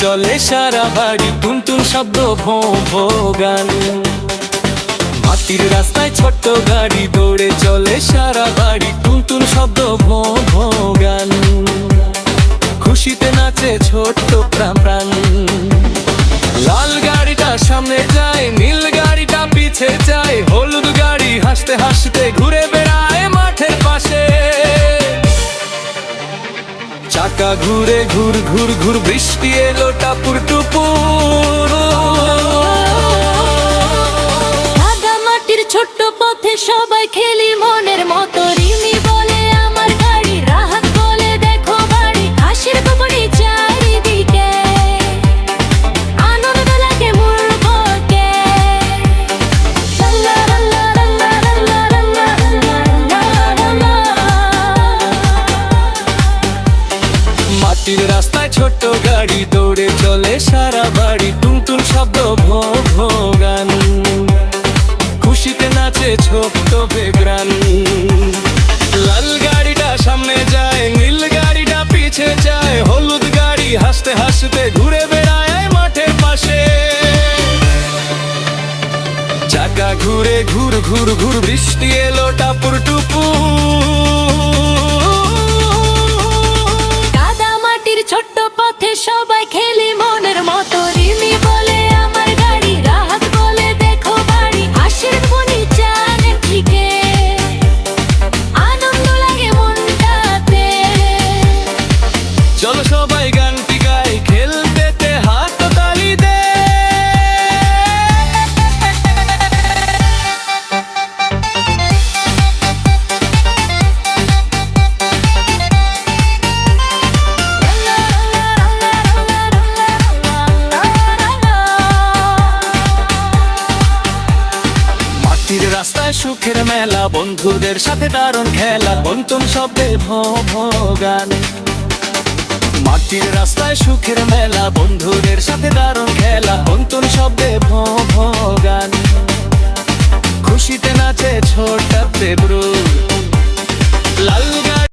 চলে সারা বাড়ি টুনটুন শব্দ ভো ভো গান। মাটির রাস্তায় ছোট্ট গাড়ি দৌড়ে চলে সারা বাড়ি টুনটুন শব্দ ভো ভো গান। খুশিতে নাচে ছোট্ট প্রাণ প্রাণ। লাল গাড়িটা সামনে যায়, নীল গাড়িটা পিছে যায়, হলুদ গাড়ি হাসতে হাসতে ঘুরে বেড়ায় মাঠের পাশে। চাকা ঘুরে ঘুর ঘুর ঘুর, বৃষ্টি এলো টাপুর টুপুর। সাদা মাটির ছোট্ট পথে সবাই খেলি মনের মতো। রিমি বলে আমার গাড়ি, রাহাত বলে দেখো বাড়ি। হাসির গগনে চারিদিকে, আনন্দ লাগে মোর বুকে। লাল্লা লাল্লা লাল্লা লাল্লা লাল্লা লাল্লা। মাটির রাস্তায় ছোট্ট গাড়ি দৌড়ে চলে সারা বাড়ি টুনটুন শব্দ ভো ভো গান। খুশিতে নাচে ছোট্ট বেগ্রান। লাল গাড়িটা সামনে যায়, নীল গাড়িটা পিছে যায়, হলুদ গাড়ি হাসতে হাসতে ঘুরে বেড়ায় মাঠের পাশে। চাকা ঘুরে ঘুর ঘুর ঘুর, বৃষ্টি এলো টাপুর টুপুর। ছোট্ট পথে সবাই খেলি মনের মতো। রিমি বলে আমার গাড়ি, রাহাত বলে দেখো বাড়ি। হাসির বনি চানের দিকে, আনন্দ লাগে মনটাতে। চলো সবাই গানটি গাই, খেলতে হাত তালি দে। রাস্তায় সুখের মেলা, বন্ধুদের সাথে দারুণ খেলা, টুনটুন শব্দে ভো ভো গান। মাটির রাস্তায় সুখের মেলা, বন্ধুদের সাথে দারুণ খেলা, টুনটুন শব্দে ভো ভো গান। খুশিতে নাচে ছোট্ট ব্রু।